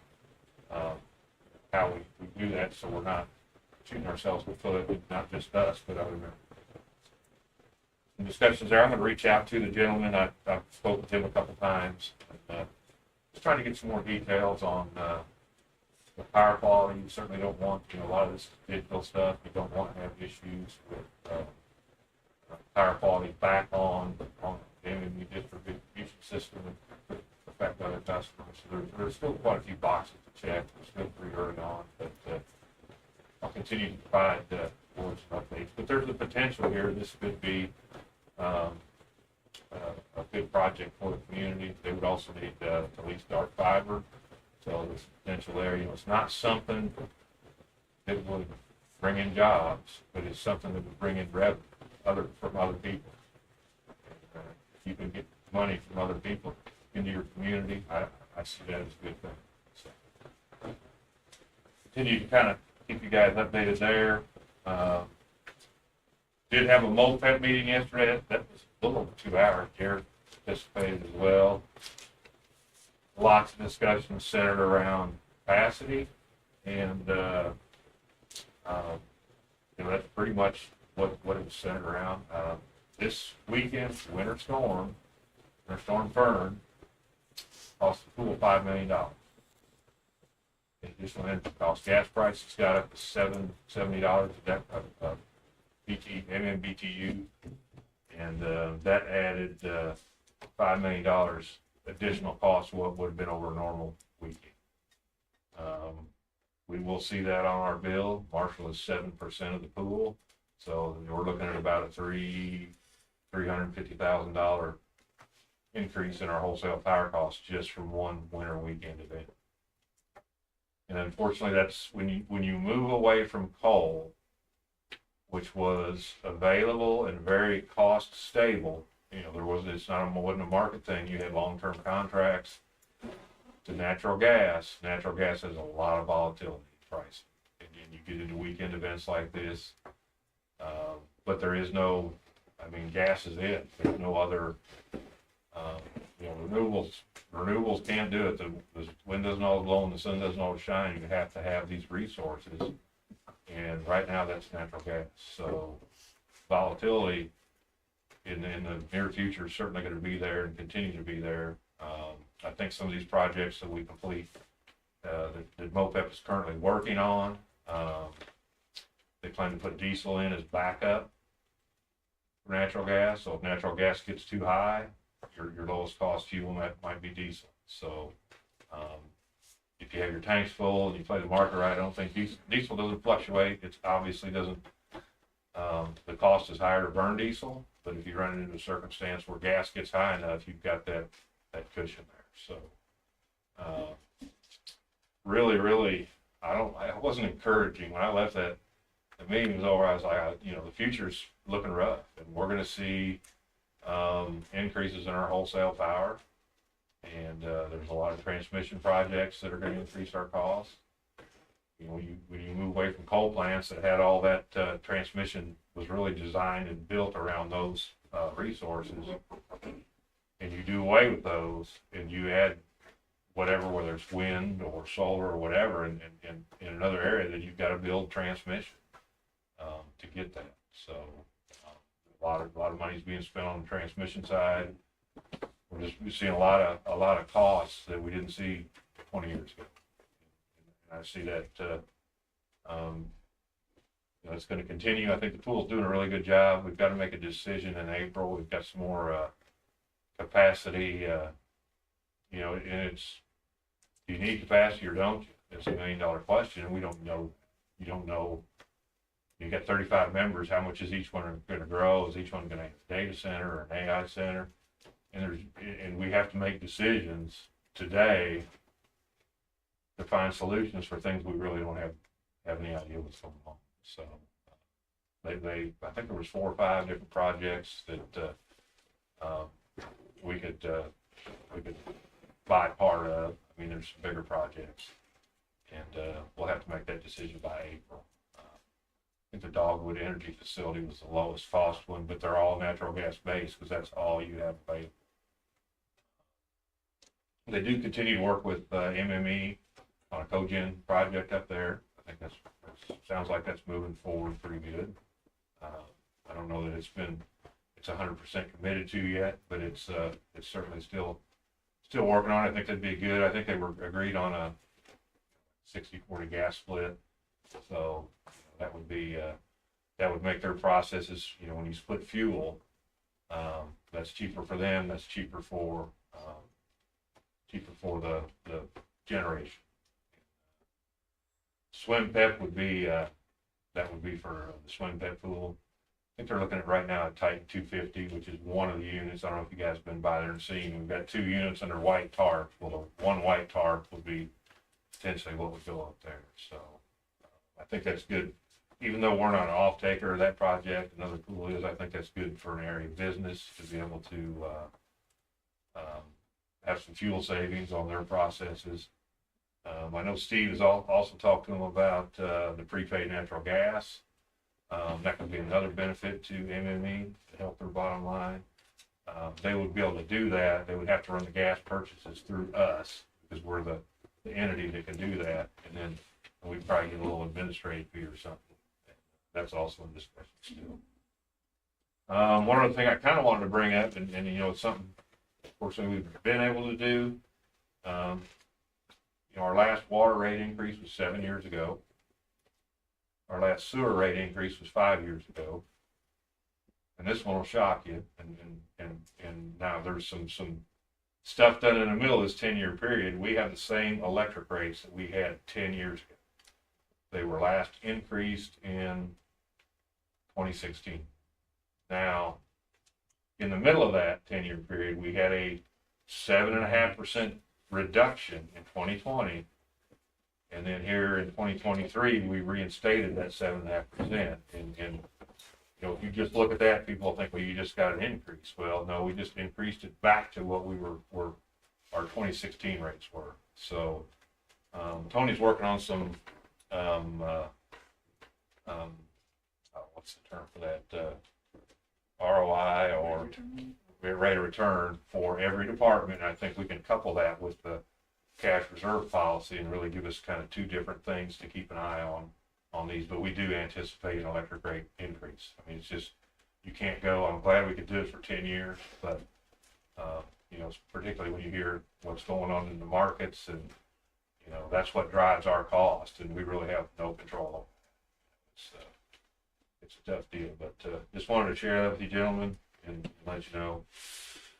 how we do that, so we're not shooting ourselves with the foot, not just us, but other members. Some discussions there. I'm going to reach out to the gentleman. I've spoken with him a couple times. And, just trying to get some more details on the power quality. You certainly don't want, a lot of this digital stuff. You don't want to have issues with power quality back on the MMU distribution system and affect other customers. So there's still quite a few boxes to check. We're still pretty early on, but I'll continue to provide boards and updates. But there's the potential here. This could be a good project for the community. They would also need to lease dark fiber. So there's potential there. It's not something that would bring in jobs, but it's something that would bring in revenue from other people. If you can get money from other people into your community, I see that as a good thing. So, continue to kind of keep you guys updated there. Did have a MOPEP meeting yesterday. That was a little over 2 hours. Jared participated as well. Lots of discussions centered around capacity, and that's pretty much what it was centered around. This weekend, Winter Storm Fern, cost the pool $5 million. Additional energy costs. Gas prices got up to $70 a MMBTU, and that added $5 million additional cost to what would have been over a normal weekend. We will see that on our bill. Marshall is 7% of the pool, so we're looking at about a $350,000 increase in our wholesale power costs just from one winter weekend event. And unfortunately, that's when you move away from coal, which was available and very cost stable. Wasn't a market thing. You had long-term contracts, to natural gas. Natural gas has a lot of volatility in pricing. And you get into weekend events like this, but there is no, gas is it. There's no other, renewables can't do it. The wind doesn't always blow and the sun doesn't always shine. You have to have these resources. And right now that's natural gas. So volatility in the near future is certainly going to be there and continue to be there. I think some of these projects that we complete, that MOPEP is currently working on, they plan to put diesel in as backup for natural gas. So if natural gas gets too high, your lowest cost fuel might be diesel. So if you you have your tanks full and you play the market right, I don't think diesel doesn't fluctuate. It obviously doesn't, the cost is higher to burn diesel, but if you run into a circumstance where gas gets high enough, you've got that cushion there. So, really, I wasn't encouraging. When I left the meeting was over, I was like, the future's looking rough, and we're gonna see, increases in our wholesale power. And, there's a lot of transmission projects that are gonna increase our costs. When you move away from coal plants that had all that, transmission was really designed and built around those, resources, and you do away with those, and you add whatever, whether it's wind or solar or whatever, in another area, then you've got to build transmission, to get that. So, a lot of money's being spent on the transmission side. We're seeing a lot of costs that we didn't see 20 years ago. And I see that, it's going to continue. I think the pool's doing a really good job. We've got to make a decision in April. We've got some more, capacity, and it's, do you need capacity or don't you? It's $1 million question, and we don't know. You don't know. You got 35 members. How much is each one going to grow? Is each one going to have a data center or an AI center? And we have to make decisions today to find solutions for things we really don't have any idea what's going on. So, I think there was 4 or 5 different projects that we could buy part of. I mean, there's some bigger projects, and we'll have to make that decision by April. I think the Dogwood Energy Facility was the lowest cost one, but they're all natural gas based because that's all you have available. They do continue to work with MME on a cogen project up there. I think that sounds like that's moving forward pretty good. I don't know that it's 100% committed to yet, but it's certainly still working on it. I think that'd be good. I think they were agreed on a 60-40 gas split. So that would be, that would make their processes, when you split fuel, that's cheaper for them. That's cheaper for the generation. Swim pep would be, that would be for the swim pep pool. I think they're looking at right now at Titan 250, which is one of the units. I don't know if you guys have been by there and seen. We've got 2 units under white tarp. Well, the one white tarp would be potentially what would go up there. So I think that's good. Even though we're not an off-taker of that project, another pool is, I think that's good for an area of business to be able to have some fuel savings on their processes. I know Steve has also talked to them about the prepaid natural gas. That could be another benefit to MME to help their bottom line. They would be able to do that. They would have to run the gas purchases through us because we're the entity that can do that. And then we'd probably get a little administrative fee or something. That's also in discussion still. One other thing I kind of wanted to bring up, and it's something, fortunately, we've been able to do. Our last water rate increase was 7 years ago. Our last sewer rate increase was 5 years ago. And this one will shock you. And now there's some stuff done in the middle of this 10-year period. We have the same electric rates that we had 10 years ago. They were last increased in 2016. Now, in the middle of that 10-year period, we had a 7.5% reduction in 2020. And then here in 2023, we reinstated that 7.5%. And if you just look at that, people will think, well, you just got an increase. Well, no, we just increased it back to what we were our 2016 rates were. So Tony's working on some, what's the term for that? ROI or rate of return for every department. And I think we can couple that with the cash reserve policy and really give us kind of 2 different things to keep an eye on these. But we do anticipate an electric rate increase. I mean, it's just, you can't go, I'm glad we could do it for 10 years, but particularly when you hear what's going on in the markets, and that's what drives our cost, and we really have no control over it. It's a tough deal, but just wanted to share that with you gentlemen and let you know.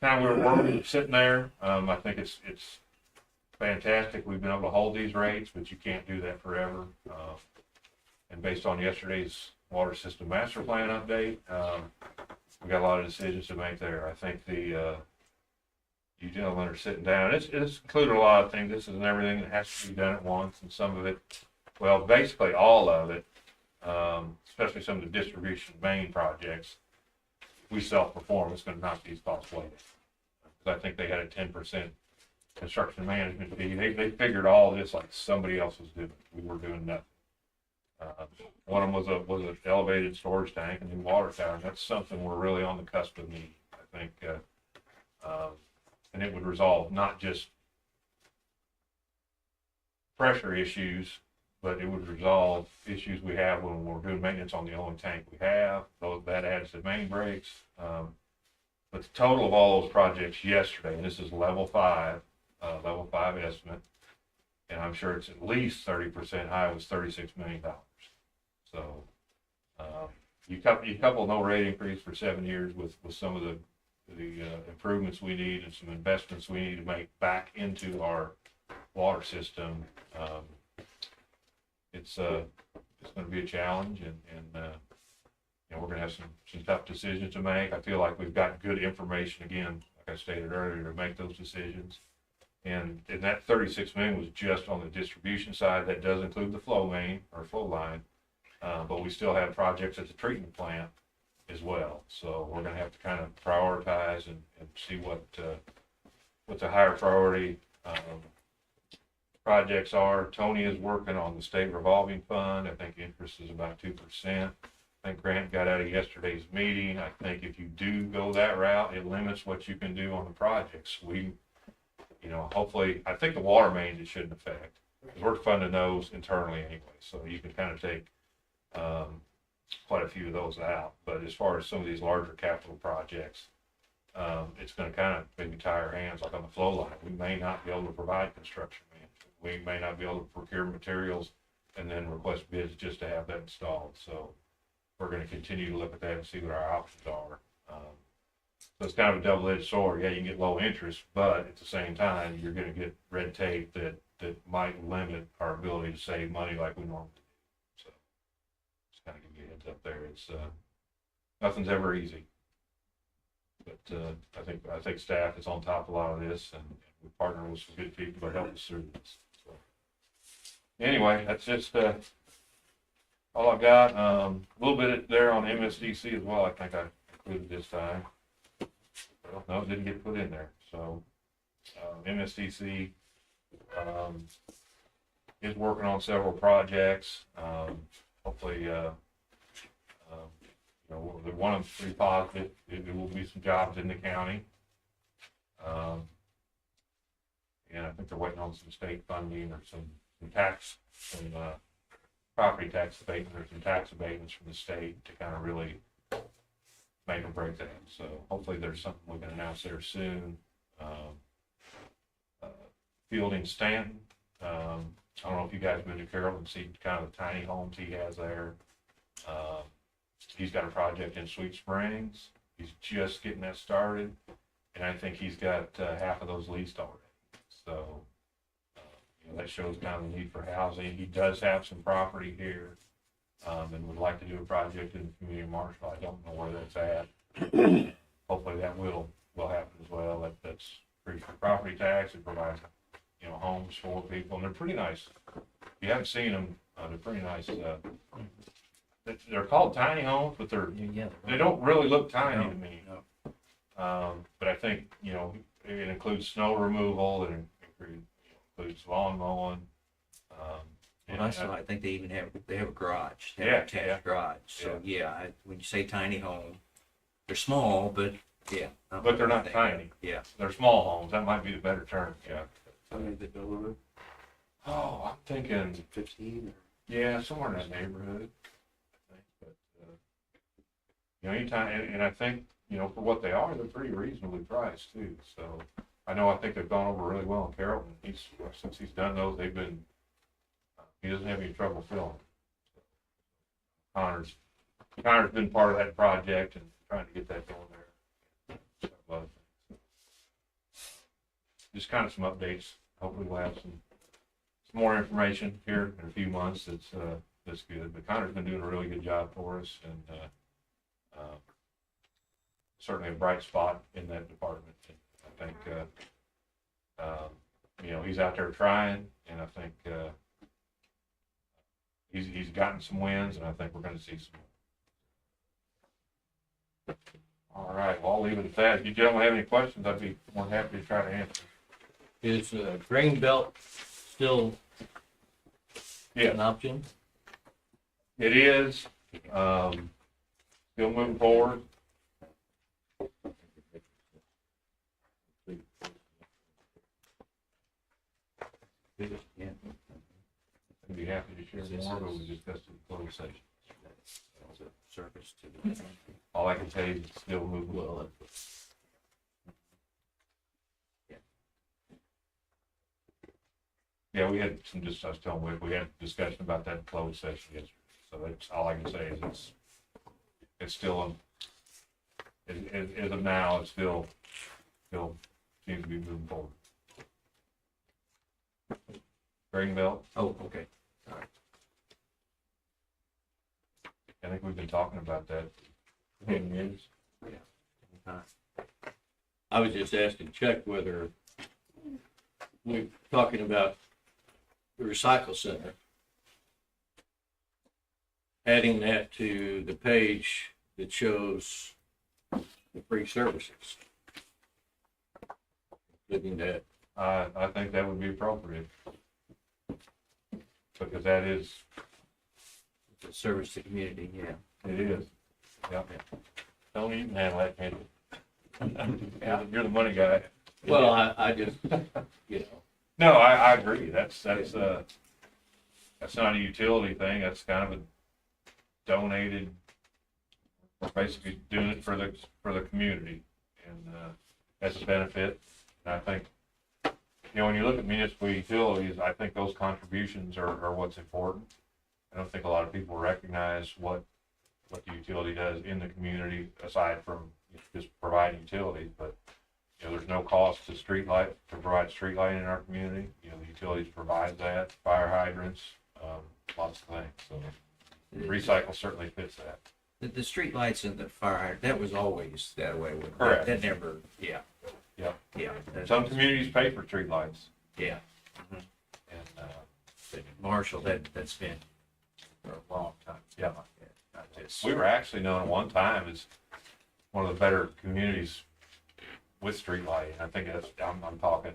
Now we're sitting there. I think it's fantastic. We've been able to hold these rates, but you can't do that forever. And based on yesterday's water system master plan update, we got a lot of decisions to make there. I think you gentlemen are sitting down. It's included a lot of things. This isn't everything that has to be done at once, and some of it, well, basically all of it, especially some of the distribution main projects, we self-perform. It's going to knock these costs way down. Because I think they had a 10% construction management fee. They figured all this like somebody else was doing. We were doing nothing. One of them was an elevated storage tank, a new water tower, and that's something we're really on the cusp of needing. I think, and it would resolve not just pressure issues, but it would resolve issues we have when we're doing maintenance on the only tank we have. That adds to main breaks. But the total of all those projects yesterday, and this is level 5 estimate, and I'm sure it's at least 30% high, was $36 million. So you couple no rate increase for 7 years with some of the improvements we need and some investments we need to make back into our water system. It's going to be a challenge, and you know, we're going to have some tough decisions to make. I feel like we've got good information, again, like I stated earlier, to make those decisions. And that 36 million was just on the distribution side. That does include the flow main or flow line, but we still have projects at the treatment plant as well. So we're going to have to kind of prioritize and see what the higher priority projects are. Tony is working on the state revolving fund. I think interest is about 2%. I think Grant got out of yesterday's meeting. I think if you do go that route, it limits what you can do on the projects. Hopefully, I think the water mains it shouldn't affect, because we're funding those internally anyway. So you can kind of take quite a few of those out. But as far as some of these larger capital projects, it's going to kind of maybe tie our hands, like on the flow line. We may not be able to provide construction management. We may not be able to procure materials and then request bids just to have that installed. So we're going to continue to look at that and see what our options are. So it's kind of a double-edged sword. Yeah, you can get low interest, but at the same time, you're going to get red tape that might limit our ability to save money like we normally do. So just kind of give you a heads up there. It's nothing's ever easy, but I think staff is on top of a lot of this, and we partner with some good people to help us through this. So anyway, that's just all I've got. A little bit there on MSDC as well. I think I included this time. Well, no, it didn't get put in there. So MSDC is working on several projects. Hopefully, one of them pretty positive. There will be some jobs in the county. And I think they're waiting on some state funding or some property tax abatement or some tax abatements from the state to kind of really make or break that. So hopefully there's something we can announce there soon. Fielding Stanton. I don't know if you guys have been to Carroll and see kind of the tiny homes he has there. He's got a project in Sweet Springs. He's just getting that started. And I think he's got half of those leased already. So that shows kind of the need for housing. He does have some property here. And would like to do a project in the community of Marshall. I don't know where that's at. Hopefully that will happen as well. That's free for property tax. It provides, homes for people, and they're pretty nice. If you haven't seen them, they're pretty nice. They're called tiny homes, but they don't really look tiny to me. But I think it includes snow removal, and includes lawn mowing. I think they even have a garage. They have an attached garage. So when you say tiny home, they're small, but But they're not tiny. Yeah. They're small homes. That might be the better term. Yeah. How many did they build them? Oh, I'm thinking 15? Yeah, somewhere in that neighborhood. I think, but anytime, and I think for what they are, they're pretty reasonably priced too. So I think they've gone over really well in Carrollton. Since he's done those, they've been. He doesn't have any trouble filling. Connor's been part of that project and trying to get that going there. Just kind of some updates hopefully we'll have some more information here in a few months that's good. But Connor's been doing a really good job for us, and certainly a bright spot in that department. And I think, you know, he's out there trying, and I think he's gotten some wins, and I think we're going to see some. All right, well, I'll leave it at that. If you gentlemen have any questions, I'd be more than happy to try to answer. Is grain belt still Yeah, an option? it is. Still moving forward. Yeah. I'd be happy to share more, but we discussed it in closed session. Service to the. All I can tell you is it's still moving well. Yeah, we had some, just, I was telling Wick, we had a discussion about that in closed session yesterday. So that's all I can say is it's still, as of now, it's still seems to be moving forward. Grain belt, Oh, okay. I think we've been talking about that for 10 years. I was just asking Chuck whether we're talking about the recycle center, adding that to the page that shows the free services, including that. I think that would be appropriate. Because that is, The service to community, yeah. it is. Yep. Don't even handle that, can you? You're the money guy. Well, I just, you know, No, I agree. That's not a utility thing. That's kind of a donated. We're basically doing it for the community, and as a benefit. And I think, you know, when you look at municipal utilities, I think those contributions are what's important. I don't think a lot of people recognize what the utility does in the community, aside from just providing utilities. But you know, there's no cost to provide street lighting in our community. You know, the utilities provide that, fire hydrants, lots of things. So recycle certainly fits that. The street lights and the fire hydrant, that was always that way. Correct. That never, yeah. Yeah. Yeah. Some communities pay for street lights, Yeah. and But Marshall, that's been for a long time. Yeah. Not just. we were actually known at one time as one of the better communities with street lighting. I think I'm talking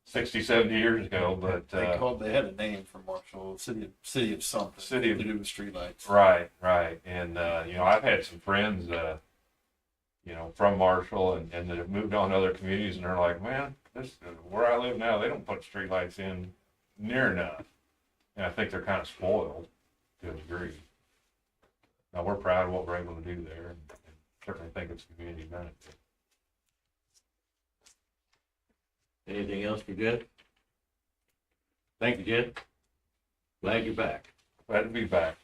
60, 70 years ago, but They had a name for Marshall, city of something. City of- to do with streetlights. right. And you know, I've had some friends, you know, from Marshall and that have moved on to other communities, and they're like, man, this where I live now, they don't put streetlights in near enough. And I think they're kind of spoiled to a degree. Now, we're proud of what we're able to do there, and certainly think it's a community benefit. anything else for Jed? Thank you, Jed. Glad you're back. Glad to be back.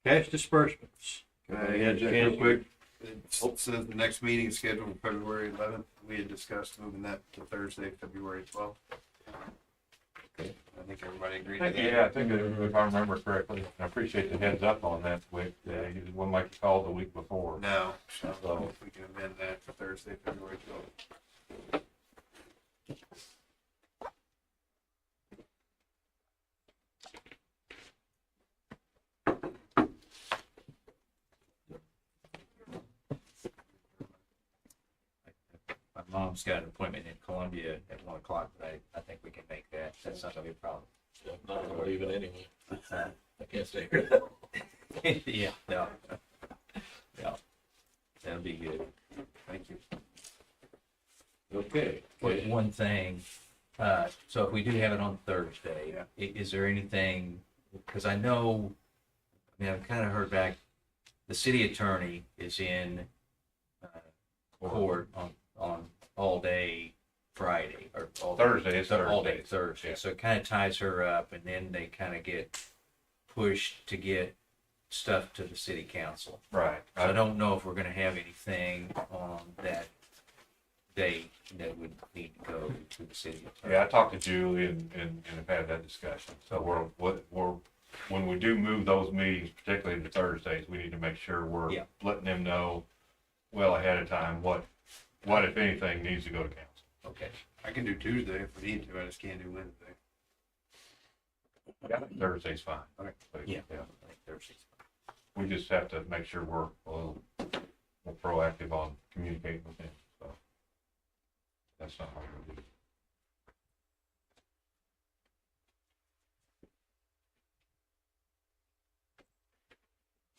Cash disbursements. We had a chance to- It says the next meeting is scheduled for February 11th. We had discussed moving that to Thursday, February 12th. Okay. I think everybody agreed to that. Yeah, I think if I remember correctly, I appreciate the heads up on that, Wick. It wasn't like you called the week before. No, so we can amend that for Thursday, February 12th. My mom's got an appointment in Columbia at 1 o'clock, but I think we can make that. That's not gonna be a problem. I'm not gonna leave it anyway. I can't stay here. Yeah, no. Yeah. That'll be good. Thank you. Okay. But one thing, so if we do have it on Thursday, is there anything, because I know, I mean, I've kind of heard back, the city attorney is in court on all day Friday, or all Thursday, it's all Thursday. day Thursday. Yeah. So it kind of ties her up, and then they kind of get pushed to get stuff to the city council. Right. So I don't know if we're gonna have anything on that date that would need to go to the city attorney. Yeah, I talked to Julie and have had that discussion. So when we do move those meetings, particularly to Thursdays, we need to make sure we're Yeah. letting them know well ahead of time what if anything needs to go to council. Okay. I can do Tuesday if we need to, I just can't do Wednesday. Thursday's fine. Okay. But, Yeah. I think Thursday's We just have to make sure we're a little more proactive on communicating with them, so. That's not hard to do.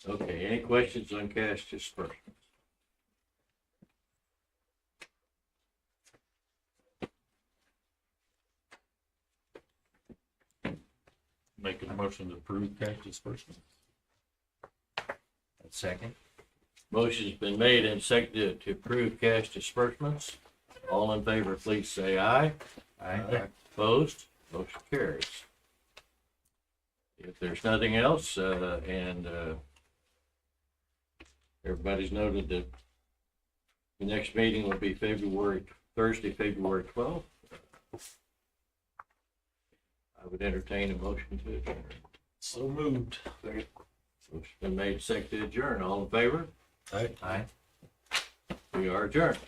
Okay, any questions on cash disbursements? Make a motion to approve cash disbursement. Second? Motion's been made and seconded to approve cash disbursements. All in favor, please say aye. Aye. Opposed? Motion carries. If there's nothing else, and everybody's noted that the next meeting will be Thursday, February 12th. I would entertain a motion to adjourn. So moved. Motion's been made, seconded, adjourn. All in favor? Aye. We are adjourned.